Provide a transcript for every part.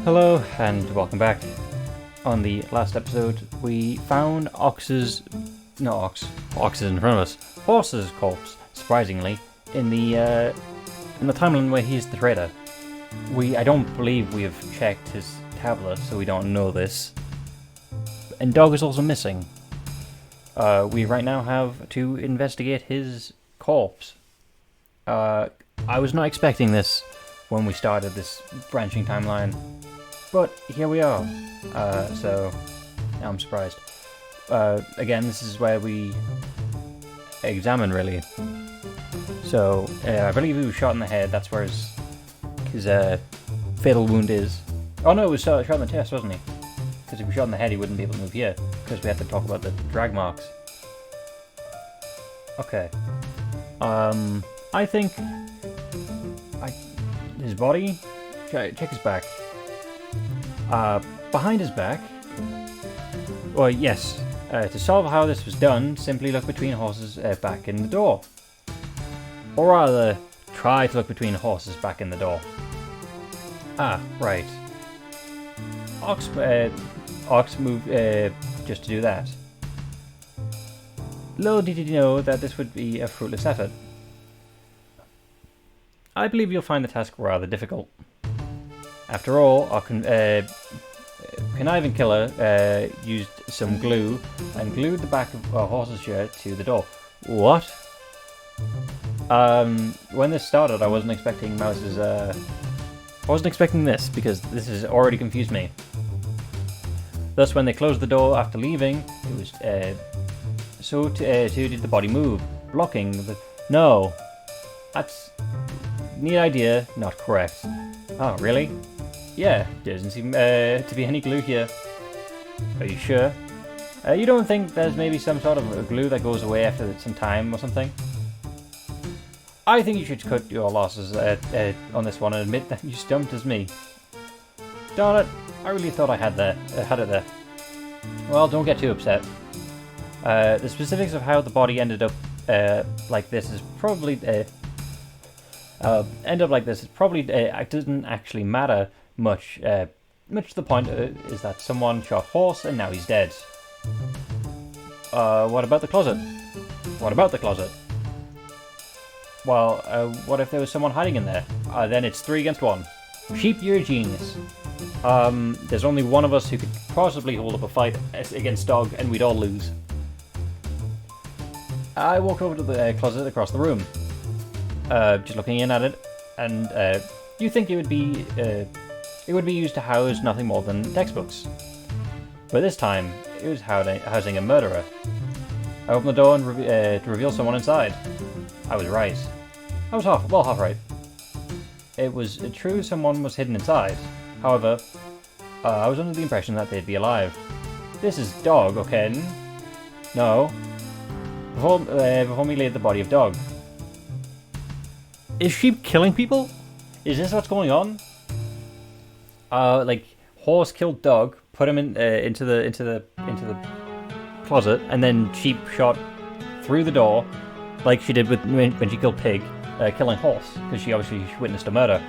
Hello and welcome back. On the last episode, we found Ox's in front of us, Horse's corpse, surprisingly, in the timeline where he's the traitor. I don't believe we have checked his tablet, so we don't know this. And Dog is also missing. We right now have to investigate his corpse. I was not expecting this when we started this branching timeline, but here we are. So now I'm surprised. Again, this is where we examine, really. So I believe he was shot in the head. That's where his fatal wound is. Oh no, it was shot in the chest, wasn't he? Because if he was shot in the head, he wouldn't be able to move here. Because we have to talk about the drag marks. Okay. I think his body. Check his back. Behind his back. Well, yes. To solve how this was done, simply look between Horse's back and the door. Or rather, try to look between Horse's back and the door. Ah, right. Ox moved just to do that. Little did he know that this would be a fruitless effort. I believe you'll find the task rather difficult. After all, our conniving killer used some glue and glued the back of Horse's shirt to the door. What? When this started, I wasn't expecting Mouse's. I wasn't expecting this because this has already confused me. Thus, when they closed the door after leaving, it was so too did the body move, blocking the. No, that's neat idea, not correct. Oh, really? Yeah, doesn't seem to be any glue here. Are you sure? You don't think there's maybe some sort of a glue that goes away after some time or something? I think you should cut your losses on this one and admit that you stumped as me. Darn it, I really thought I had it there. Well, don't get too upset. The specifics of how the body ended up like this is probably it doesn't actually matter much. Much to the point is that someone shot Horse and now he's dead. What about the closet? What about the closet? Well, what if there was someone hiding in there? Then it's 3 against 1. Sheep, you're a genius. There's only one of us who could possibly hold up a fight against Dog, and we'd all lose. I walk over to the closet across the room, just looking in at it, and you think it would be used to house nothing more than textbooks. But this time, it was housing a murderer. I open the door and to reveal someone inside. I was right. I was half right. It was true someone was hidden inside. However, I was under the impression that they'd be alive. This is Dog, okay? No. Before me laid the body of Dog. Is Sheep killing people? Is this what's going on? Like Horse killed Dog, put him into the closet, and then Sheep shot through the door, like she did when she killed Pig, killing Horse, because she obviously witnessed a murder.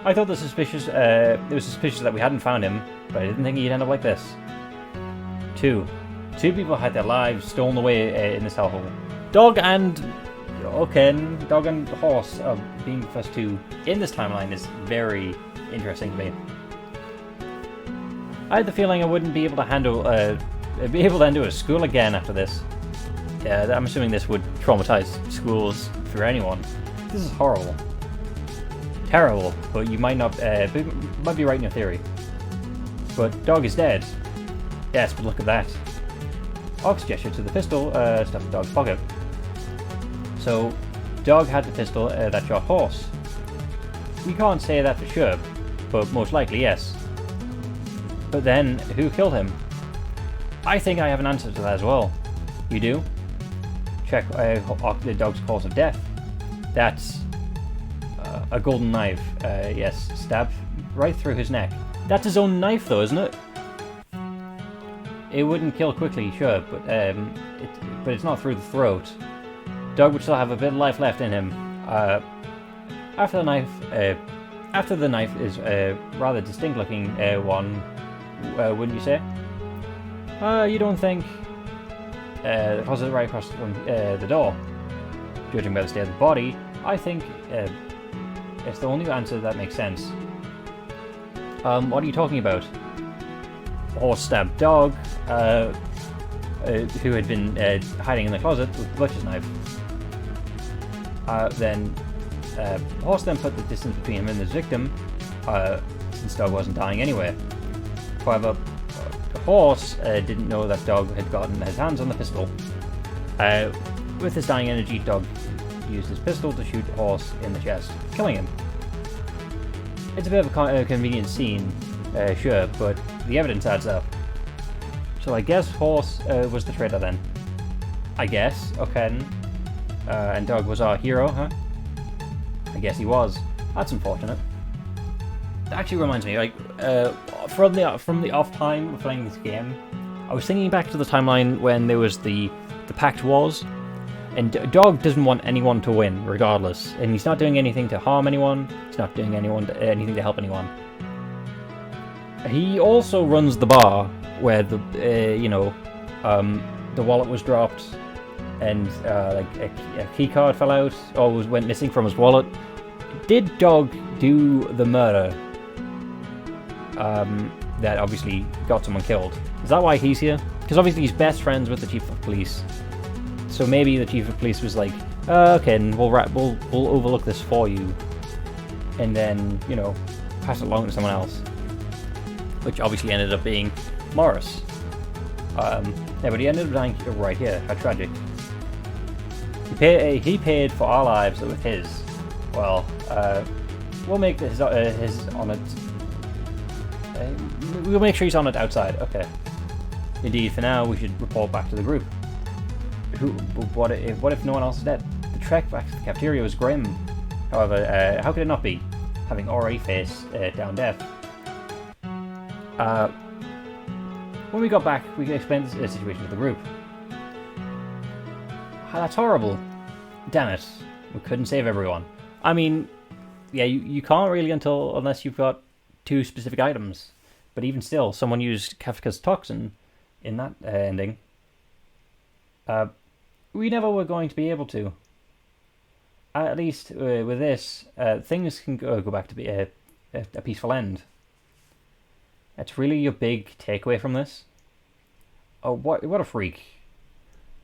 I thought it was suspicious that we hadn't found him, but I didn't think he'd end up like this. Two people had their lives stolen away in this hellhole. Dog and Horse being the first two in this timeline is very interesting to me. I had the feeling I wouldn't be able to enter a school again after this. Yeah, I'm assuming this would traumatize schools for anyone. This is horrible. Terrible, but you might be right in your theory. But Dog is dead. Yes, but look at that. Ox gestured to the pistol stuffed in Dog's pocket. So, Dog had the pistol that shot Horse. We can't say that for sure, but most likely yes. But then, who killed him? I think I have an answer to that as well. You do? Check the Dog's cause of death. That's a golden knife. Yes, stabbed right through his neck. That's his own knife though, isn't it? It wouldn't kill quickly, sure, but it's not through the throat. Dog would still have a bit of life left in him. After the After the knife is a rather distinct looking one, wouldn't you say? You don't think the closet right across from the door? Judging by the state of the body, I think it's the only answer that makes sense. What are you talking about? Horse-stabbed dog, who had been hiding in the closet with the butcher's knife. Horse then put the distance between him and his victim, since dog wasn't dying anyway. However, the horse didn't know that dog had gotten his hands on the pistol. With his dying energy, dog used his pistol to shoot the horse in the chest, killing him. It's a bit of a convenient scene, sure, but the evidence adds up. So I guess horse was the traitor then. I guess, okay. And dog was our hero, huh? I guess he was. That's unfortunate. It actually reminds me, like, from the off time of playing this game, I was thinking back to the timeline when there was the Pact Wars, and Dog doesn't want anyone to win, regardless, and he's not doing anything to harm anyone. He's not doing anything to help anyone. He also runs the bar where the wallet was dropped, and like a key card fell out or went missing from his wallet. Did Dog do the murder that obviously got someone killed? Is that why he's here? Because obviously he's best friends with the chief of police. So maybe the chief of police was like, okay, and we'll overlook this for you, and then pass it along to someone else. Which obviously ended up being Morris. Yeah, but he ended up dying right here. How tragic. He paid for our lives with his. Well, we'll make his honoured. We'll make sure he's honoured outside. Okay. Indeed, for now, we should report back to the group. What if no one else is dead? The trek back to the cafeteria was grim. However, how could it not be, having already faced down death? When we got back, we could explain the situation to the group. That's horrible. Damn it. We couldn't save everyone. I mean, yeah, you can't really unless you've got two specific items. But even still, someone used Kafka's toxin in that ending. We never were going to be able to. At least with this, things can go back to be a peaceful end. That's really your big takeaway from this? Oh, what a freak.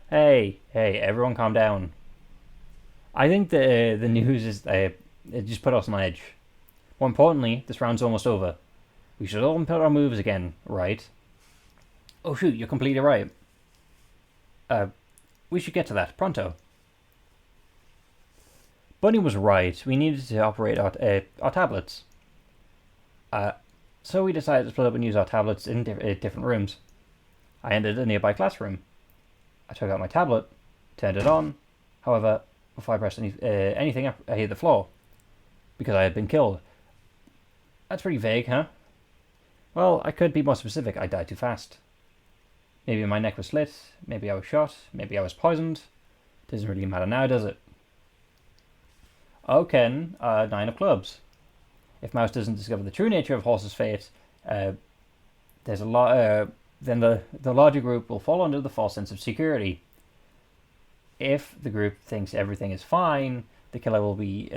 Hey, everyone calm down. I think the news is it just put us on edge. More importantly, this round's almost over. We should all put our moves again, right? Oh shoot, you're completely right. We should get to that, pronto. Bunny was right, we needed to operate our tablets. So we decided to split up and use our tablets in different rooms. I entered a nearby classroom. I took out my tablet, turned it on. However, before I pressed anything, I hit the floor. Because I had been killed. That's pretty vague, huh? Well, I could be more specific. I died too fast. Maybe my neck was slit, maybe I was shot, maybe I was poisoned. Doesn't really matter now, does it? Okay, 9 of clubs. If Mouse doesn't discover the true nature of Horse's fate, there's a lot. Then the larger group will fall under the false sense of security. If the group thinks everything is fine, the killer will be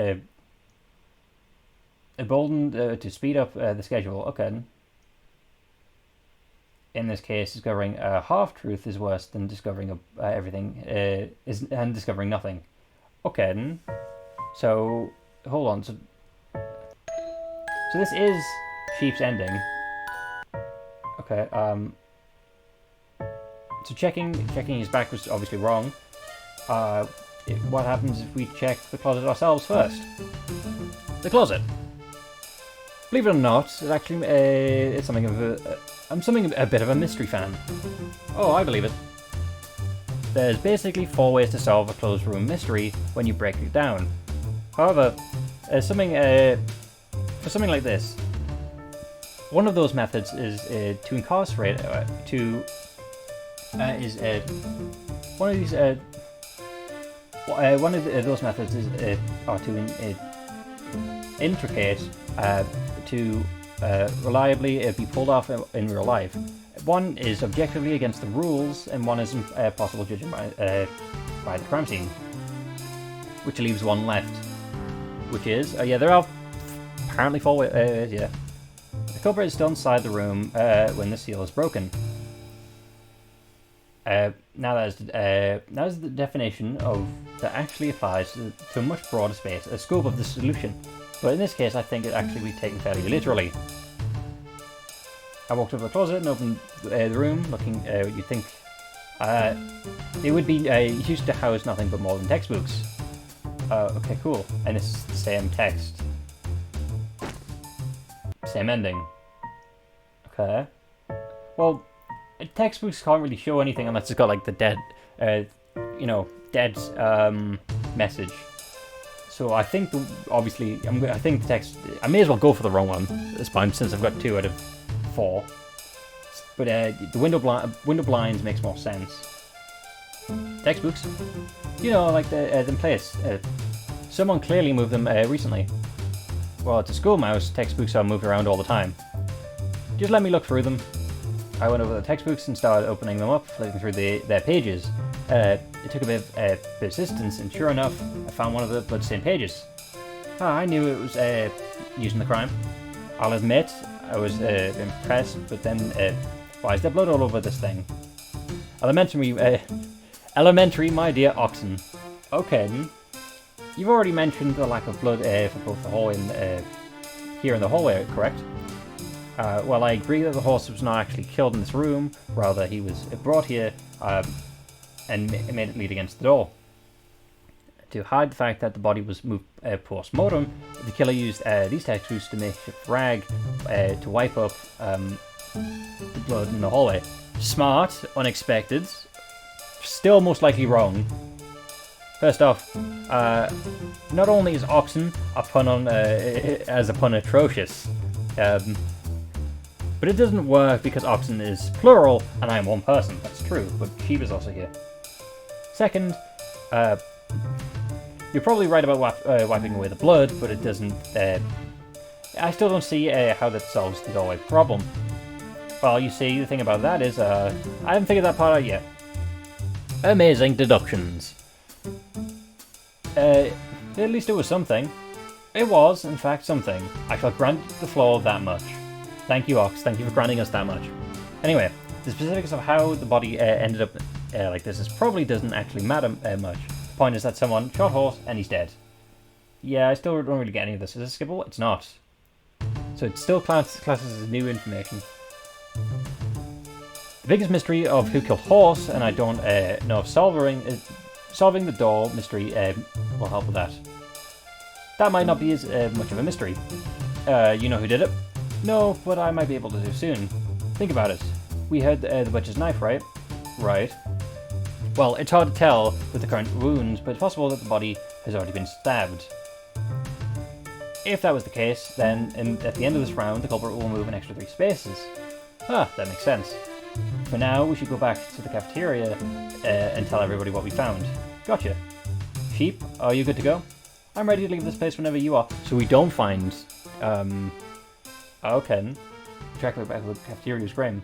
emboldened to speed up the schedule. Okay. In this case, discovering a half-truth is worse than discovering everything and discovering nothing. Okay. So hold on. So this is Sheep's ending. Okay. So checking his back was obviously wrong. What happens if we check the closet ourselves first? The closet. Believe it or not, it actually it's something of I'm a bit of a mystery fan. Oh, I believe it. There's basically 4 ways to solve a closed room mystery when you break it down. However, for something like this, one of those methods is to incarcerate one of those methods is intricate to reliably be pulled off in real life. One is objectively against the rules, and one isn't possible judging by the crime scene. Which leaves one left. Which is, yeah, there are apparently 4 ways, yeah. The culprit is still inside the room when the seal is broken. Now that is the definition of that actually applies to a much broader space, a scope of the solution. But in this case, I think it actually be taken fairly literally. I walked over to the closet and opened the room, looking. You'd think it would be used to house nothing but modern textbooks. Okay, cool. And it's the same text, same ending. Okay. Well, textbooks can't really show anything unless it's got like the dead, dead message. So I think obviously I think the text. I may as well go for the wrong one this time since I've got 2 out of 4. But the window blinds makes more sense. Textbooks, like them place. Someone clearly moved them recently. Well, it's a school mouse. Textbooks are moved around all the time. Just let me look through them. I went over the textbooks and started opening them up, flipping through their pages. It took a bit of persistence, and sure enough, I found one of the bloodstained pages. I knew it was used in the crime. I'll admit, I was impressed, but then, why is there blood all over this thing? Elementary, my dear Oxen. Okay, you've already mentioned the lack of blood for both the hallway and here in the hallway, correct? Well, I agree that the horse was not actually killed in this room. Rather, he was brought here and made it lead against the door. To hide the fact that the body was moved post-mortem, the killer used these textbooks to make a rag to wipe up the blood in the hallway. Smart, unexpected, still most likely wrong. First off, not only is Oxen a pun on as a pun atrocious, but it doesn't work because Oxen is plural and I'm one person. That's true, but sheep is also here. Second, you're probably right about wiping away the blood, but it doesn't. I still don't see how that solves the doorway problem. Well, you see, the thing about that is, I haven't figured that part out yet. Amazing deductions. At least it was something. It was, in fact, something. I shall grant the flaw that much. Thank you, Ox. Thank you for granting us that much. Anyway, the specifics of how the body ended up like this probably doesn't actually matter much. The point is that someone shot horse and he's dead. Yeah, I still don't really get any of this. Is it skippable? It's not. So it still classes as new information. The biggest mystery of who killed horse, and I don't know if solving the door mystery will help with that. That might not be as much of a mystery. You know who did it? No, but I might be able to do soon. Think about it. We heard the butcher's knife, right? Right. Well, it's hard to tell with the current wounds, but it's possible that the body has already been stabbed. If that was the case, then at the end of this round, the culprit will move an extra 3 spaces. Ah, that makes sense. For now, we should go back to the cafeteria and tell everybody what we found. Gotcha. Sheep, are you good to go? I'm ready to leave this place whenever you are. So we don't find... Okay. Track back to the cafeteria's grim.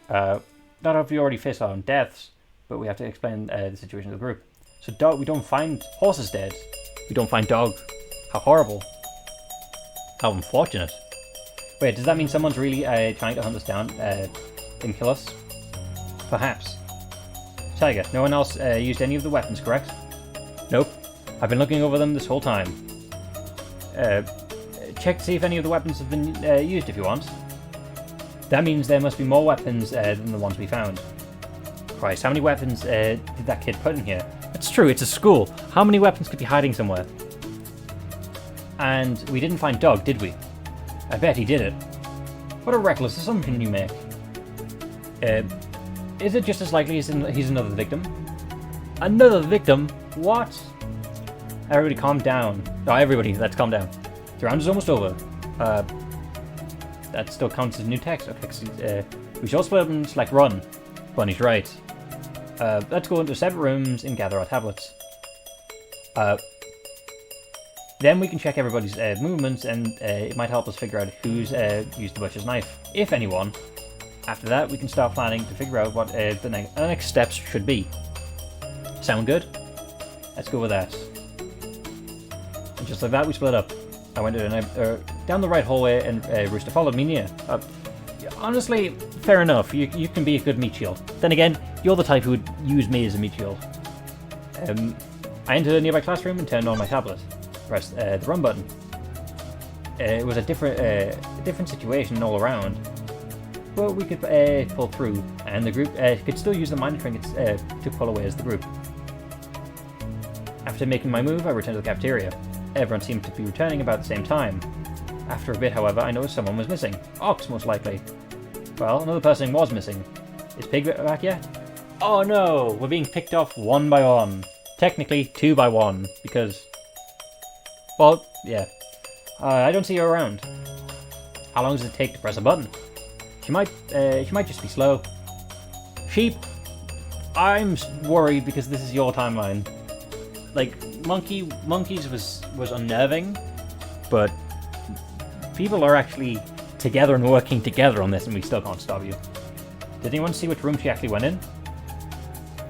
Not if we already faced our own deaths, but we have to explain the situation to the group. So dog, we don't find horses dead. We don't find dog. How horrible. How unfortunate. Wait, does that mean someone's really trying to hunt us down and kill us? Perhaps. Tiger, no one else used any of the weapons, correct? Nope. I've been looking over them this whole time. Check to see if any of the weapons have been used if you want. That means there must be more weapons than the ones we found. Christ, how many weapons did that kid put in here? It's true, it's a school. How many weapons could be hiding somewhere? And we didn't find Dog, did we? I bet he did it. What a reckless assumption you make. Is it just as likely as he's another victim? Another victim? What? Everybody calm down. Oh, everybody, let's calm down. The round is almost over. That still counts as new text. Okay, we should all split up and select run. Bunny's right. Let's go into separate rooms and gather our tablets. The Then we can check everybody's movements, and it might help us figure out who's used the butcher's knife, if anyone. After that, we can start planning to figure out what the next steps should be. Sound good? Let's go with that. And just like that, we split up. I went down the right hallway, and Rooster followed me near. Honestly, fair enough. You can be a good meat shield. Then again, you're the type who would use me as a meat shield. I entered a nearby classroom and turned on my tablet. Pressed the run button. It was a different situation all around, but we could pull through, and the group could still use the minor trinkets to pull away as the group. After making my move, I returned to the cafeteria. Everyone seemed to be returning about the same time. After a bit, however, I noticed someone was missing. Ox, most likely. Well, another person was missing. Is Pig back yet? Oh no! We're being picked off one by one. Technically, 2 by 1, because... Well, yeah. I don't see her around. How long does it take to press a button? She might just be slow. Sheep, I'm worried because this is your timeline. Like, monkeys was unnerving, but people are actually together and working together on this, and we still can't stop you. Did anyone see which room she actually went in?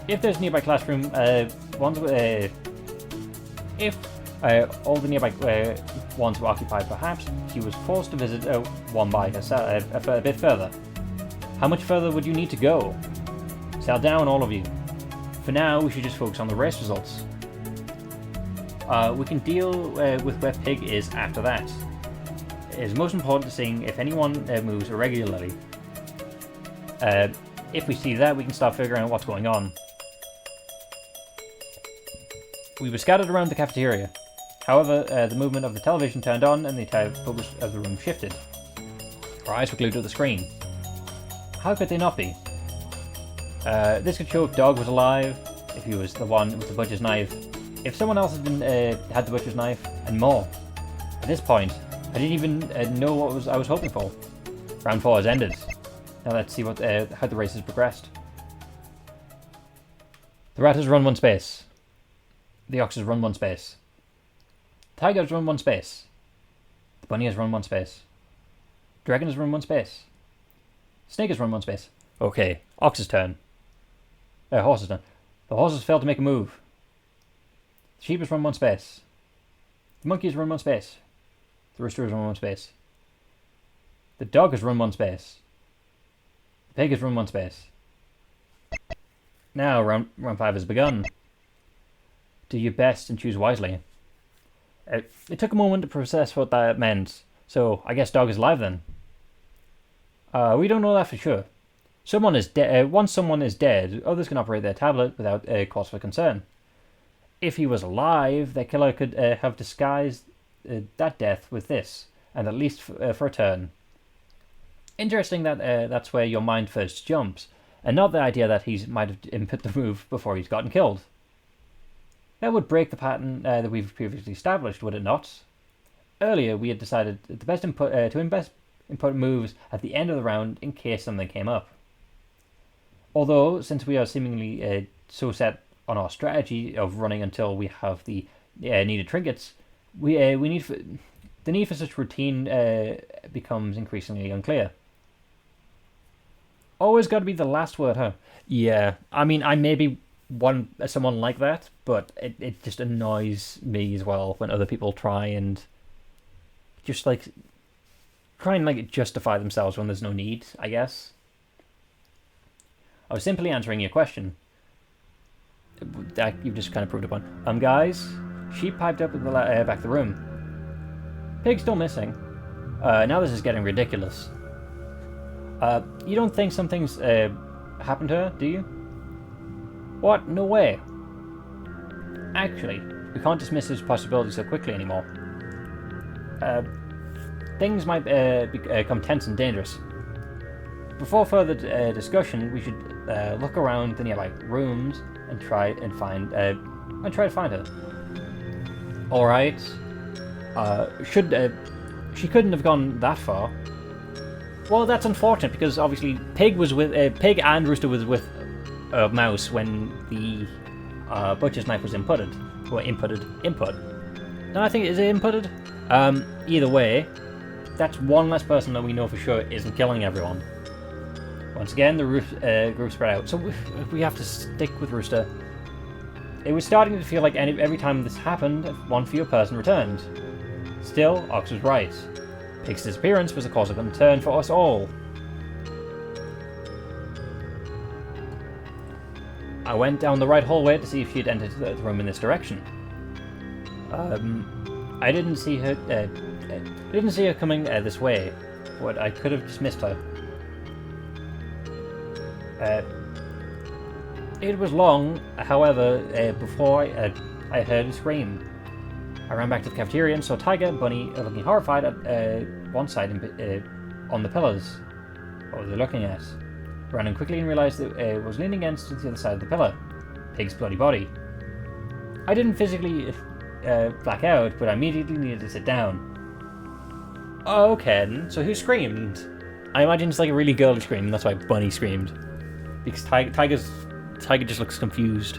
If there's a nearby classroom, if all the nearby ones were occupied, perhaps she was forced to visit one by herself a bit further. How much further would you need to go? Settle down, all of you. For now, we should just focus on the race results. We can deal with where Pig is after that. It is most important to seeing if anyone moves irregularly. If we see that, we can start figuring out what's going on. We were scattered around the cafeteria. However, the movement of the television turned on and the entire focus of the room shifted. Our eyes were glued to the screen. How could they not be? This could show if Dog was alive, if he was the one with the butcher's knife, if someone else had the butcher's knife, and more. At this point, I didn't even know what I was hoping for. Round 4 has ended. Now let's see how the race has progressed. The rat has run 1 space. The ox has run 1 space. The tiger has run 1 space. The bunny has run 1 space. The dragon has run 1 space. Snake has run 1 space. Okay, ox's turn. Horse's turn. The horse has failed to make a move. The sheep has run 1 space. The monkey has run 1 space. The rooster has run 1 space. The dog has run 1 space. The pig has run 1 space. Now round 5 has begun. Do your best and choose wisely. It took a moment to process what that meant, so I guess Dog is alive then. We don't know that for sure. Someone is once someone is dead, others can operate their tablet without cause for concern. If he was alive, their killer could have disguised that death with this, and at least for a turn. Interesting that that's where your mind first jumps, and not the idea that he might have input the move before he's gotten killed. That would break the pattern that we've previously established, would it not? Earlier, we had decided the best input moves at the end of the round in case something came up. Although, since we are seemingly so set on our strategy of running until we have the needed trinkets, the need for such routine becomes increasingly unclear. Always got to be the last word, huh? Yeah, I mean, I may be someone like that, but it just annoys me as well when other people try and justify themselves when there's no need, I guess. I was simply answering your question. That you've just kind of proved upon. Guys, sheep piped up at the back of the room. Pig's still missing. Now this is getting ridiculous. You don't think something's happened to her, do you? What? No way. Actually, we can't dismiss this possibility so quickly anymore. Things might become tense and dangerous. Before further discussion, we should look around the nearby rooms and try to find her. All right. She couldn't have gone that far. Well, that's unfortunate because obviously Pig and Rooster was with Mouse when the butcher's knife was input. No, I think, is it inputted? Either way, that's one less person that we know for sure isn't killing everyone. Once again, the group spread out, so we have to stick with Rooster. It was starting to feel like every time this happened, one fewer person returned. Still, Ox was right. Pig's disappearance was a cause of concern for us all. I went down the right hallway to see if she had entered the room in this direction. I didn't see her coming this way, but I could have just missed her. It was long, however, before I heard a scream. I ran back to the cafeteria and saw Tiger and Bunny looking horrified at one side on the pillars. What were they looking at? I ran in quickly and realised that it was leaning against the other side of the pillar. Pig's bloody body. I didn't physically black out, but I immediately needed to sit down. Okay, so who screamed? I imagine it's like a really girly scream, that's why Bunny screamed. Because Tiger just looks confused.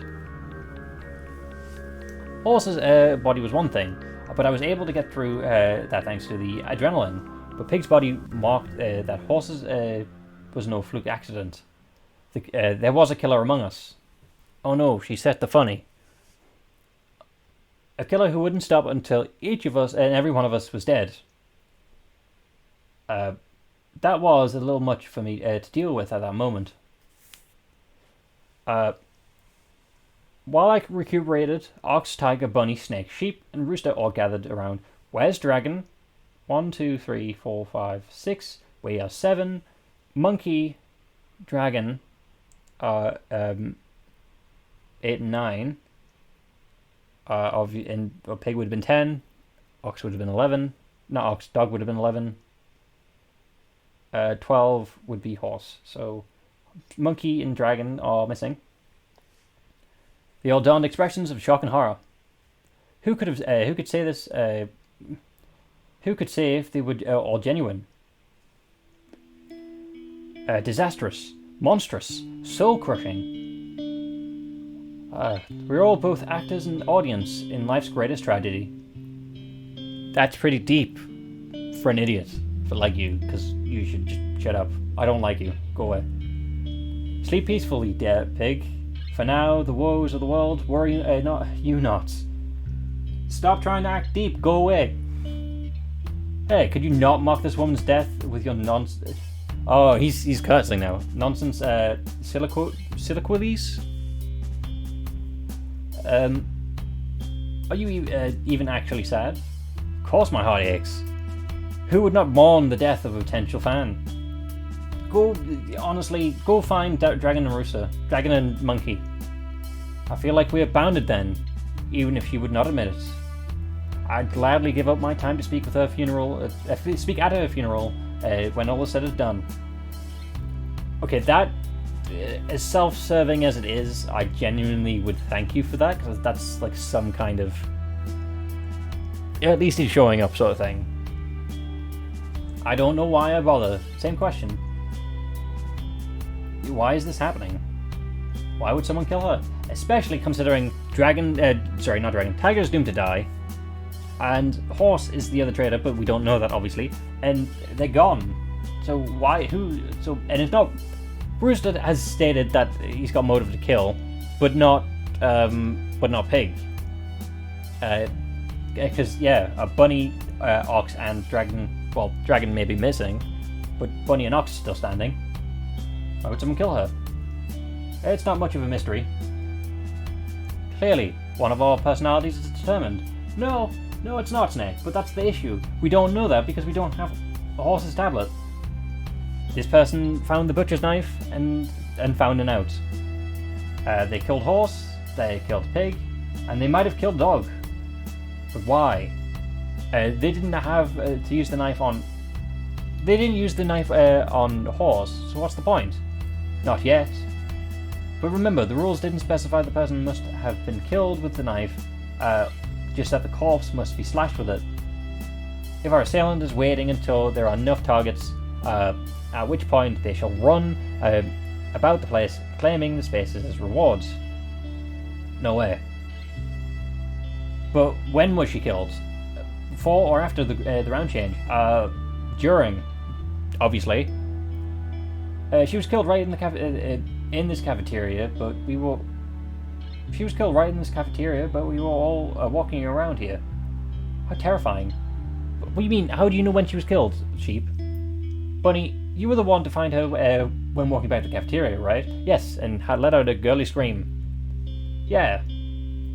Horse's body was one thing, but I was able to get through that thanks to the adrenaline. But Pig's body marked that Horse's was no fluke accident. There was a killer among us. Oh no, she set the funny. A killer who wouldn't stop until each of us and every one of us was dead. That was a little much for me to deal with at that moment. While I recuperated, Ox, Tiger, Bunny, Snake, Sheep, and Rooster all gathered around. Where's Dragon? 1, 2, 3, 4, 5, 6. We are 7. Monkey, Dragon, 8 and 9. Pig would have been 10. Ox would have been 11. Not Ox, Dog would have been 11. 12 would be Horse. So Monkey and Dragon are missing. They all donned expressions of shock and horror. Who could say this? Who could say if they were all genuine? Disastrous, monstrous, soul-crushing. We're all both actors and audience in life's greatest tragedy. That's pretty deep for an idiot, like you, because you should just shut up. I don't like you. Go away. Sleep peacefully, dear pig. For now, the woes of the world worry not you not. Stop trying to act deep. Go away. Hey, could you not mock this woman's death with your nonsense? Oh, he's cursing now. Nonsense. Soliloquies. Are you even actually sad? Of course, my heart aches. Who would not mourn the death of a potential fan? Go find Dragon and Rooster. Dragon and Monkey. I feel like we are bounded then, even if she would not admit it. I'd gladly give up my time to speak with her funeral. Speak at her funeral when all is said and done. Okay, that, as self-serving as it is, I genuinely would thank you for that, because that's like some kind of, at least he's showing up sort of thing. I don't know why I bother. Same question. Why is this happening? Why would someone kill her? Especially considering Tiger's doomed to die, and Horse is the other traitor, but we don't know that obviously, and they're gone. So and it's not. Rooster has stated that he's got motive to kill, but not Pig. Because Bunny, Ox, and Dragon. Well, Dragon may be missing, but Bunny and Ox are still standing. Why would someone kill her? It's not much of a mystery. Clearly, one of our personalities is determined. No, it's not Snake, but that's the issue. We don't know that because we don't have a Horse's tablet. This person found the butcher's knife and found a note. They killed Horse, they killed Pig, and they might have killed Dog. But why? They didn't have to use the knife on... They didn't use the knife on Horse, so what's the point? Not yet. But remember, the rules didn't specify the person must have been killed with the knife, just that the corpse must be slashed with it. If our assailant is waiting until there are enough targets, at which point they shall run about the place, claiming the spaces as rewards. No way. But when was she killed? Before or after the round change? During, obviously. She was killed right in the in this cafeteria, but we were. She was killed right in this cafeteria, but we were all walking around here. How terrifying! What do you mean? How do you know when she was killed, Sheep? Bunny, you were the one to find her when walking back to the cafeteria, right? Yes, and had let out a girly scream. Yeah.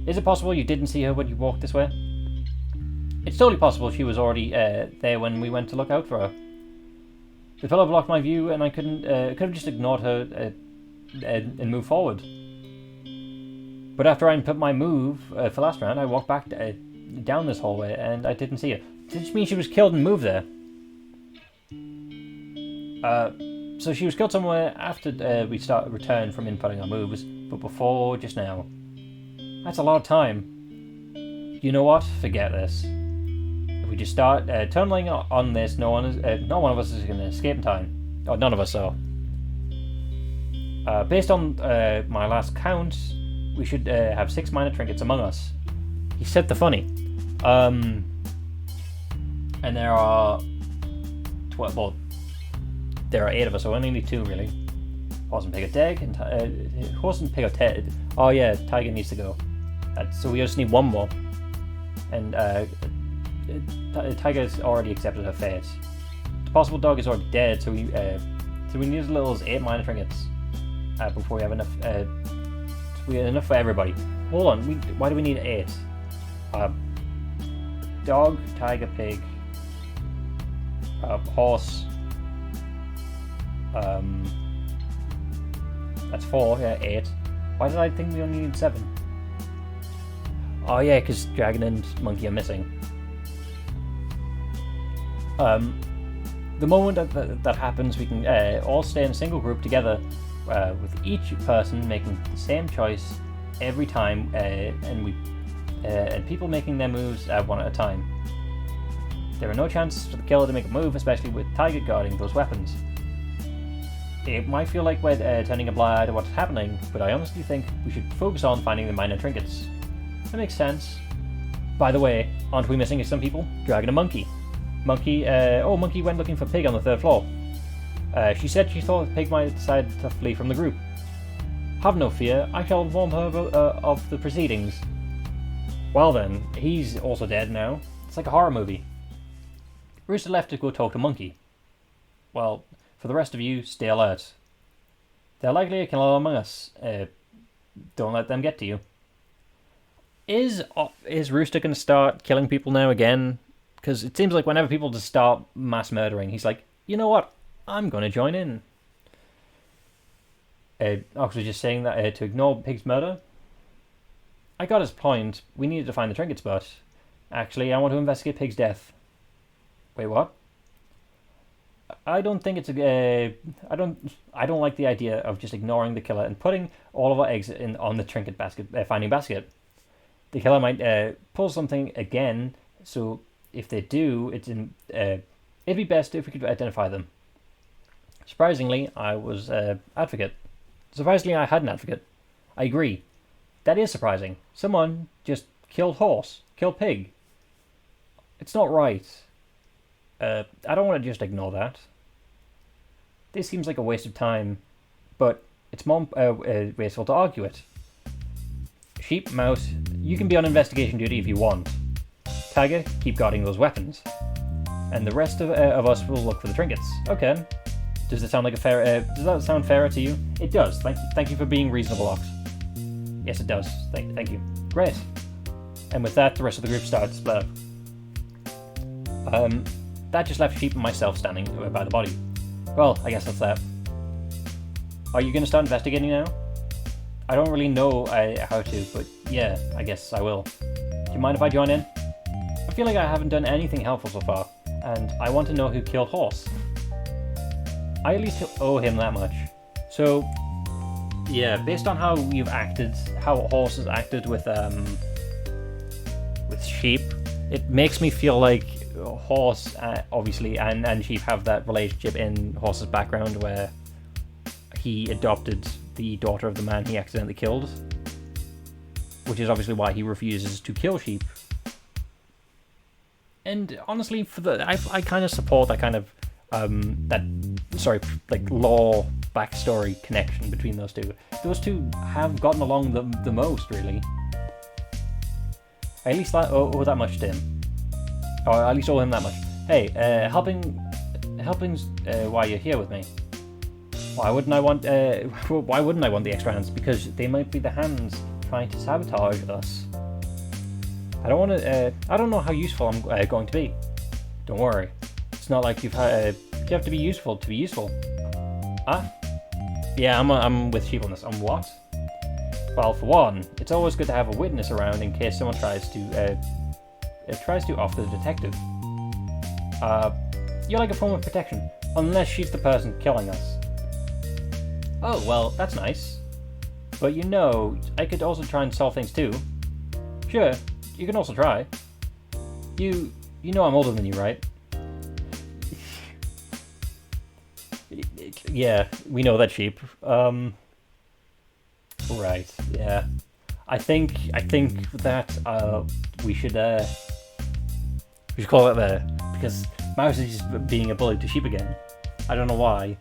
Is it possible you didn't see her when you walked this way? It's totally possible she was already there when we went to look out for her. The fellow blocked my view, and I could have just ignored her and moved forward. But after I put my move for last round, I walked back down this hallway, and I didn't see her. Does this mean she was killed and moved there? So she was killed somewhere after we returned from inputting our moves, but before just now. That's a lot of time. You know what? Forget this. If we just start tunneling on this, not one of us is going to escape in time. Or none of us are. Based on my last count, we should have 6 minor trinkets among us. He said the funny. And there are 12. Well, there are 8 of us, so only 2 really. Horse and Pig are dead, and Horse and Pig are dead. Oh yeah, Tiger needs to go. So we just need 1 more. And Tiger's already accepted her fate. The possible dog is already dead, so we need as little as 8 minor trinkets before we have enough. So we have enough for everybody. Hold on, why do we need 8? Dog, Tiger, Pig, Horse. That's 4. Yeah, 8. Why did I think we only need 7? Oh yeah, because Dragon and Monkey are missing. The moment that happens, we can all stay in a single group together, with each person making the same choice every time, and people making their moves one at a time. There are no chances for the killer to make a move, especially with Tiger guarding those weapons. It might feel like we're turning a blind eye to what's happening, but I honestly think we should focus on finding the minor trinkets. That makes sense. By the way, aren't we missing some people? Dragon and Monkey. Monkey went looking for Pig on the 3rd floor. She said she thought Pig might decide to flee from the group. Have no fear, I shall inform her of the proceedings. Well then, he's also dead now. It's like a horror movie. Rooster left to go talk to Monkey. Well, for the rest of you, stay alert. They're likely a killer among us. Don't let them get to you. Is Rooster going to start killing people now again? Because it seems like whenever people just start mass murdering, he's like, you know what? I'm going to join in. Ox was just saying that to ignore Pig's murder. I got his point. We needed to find the trinkets, but actually, I want to investigate Pig's death. Wait, what? I don't think it's I don't like the idea of just ignoring the killer and putting all of our eggs on the trinket basket, finding basket. The killer might pull something again, so if they do, it'd be best if we could identify them. Surprisingly, I was advocate. Surprisingly, I had an advocate. I agree. That is surprising. Someone just killed Horse, killed Pig. It's not right. I don't want to just ignore that. This seems like a waste of time, but it's more wasteful to argue it. Sheep, Mouse, you can be on investigation duty if you want. Tiger, keep guarding those weapons. And the rest of us will look for the trinkets. Okay. Does that sound like a fair? Does that sound fairer to you? It does. Thank you for being reasonable, Ox. Yes, it does. Thank you. Great. And with that, the rest of the group started to split up. That just left Sheep and myself standing by the body. Well, I guess that's that. Are you going to start investigating now? I don't really know how to, but yeah, I guess I will. Do you mind if I join in? I feel like I haven't done anything helpful so far, and I want to know who killed Horse. I at least owe him that much. So, yeah, based on how you've acted, how Horse has acted with Sheep, it makes me feel like Horse, obviously, and Sheep have that relationship in Horse's background where he adopted the daughter of the man he accidentally killed, which is obviously why he refuses to kill Sheep And honestly, for the I kind of support that kind of lore backstory connection between those two. Those two have gotten along the most, really. I at least owe that much to him, or at least owe him that much. Hey, helping's why you're here with me. Why wouldn't I want the extra hands? Because they might be the hands trying to sabotage us. I don't want to. I don't know how useful I'm going to be. Don't worry. It's not like you have to be useful to be useful. Huh? Yeah, I'm with sheep on this. what? Well, for one, it's always good to have a witness around in case someone tries to off the detective. You're like a form of protection, unless she's the person killing us. Oh, well, that's nice. But you know, I could also try and solve things too. Sure, you can also try. You know I'm older than you, right? Yeah, we know that, sheep. Right, yeah. I think that we should call it there, because Mouse is just being a bully to sheep again. I don't know why,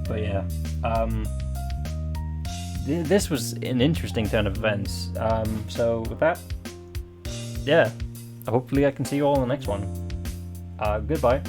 but yeah. This was an interesting turn of events. So with that, yeah. Hopefully I can see you all in the next one. Goodbye.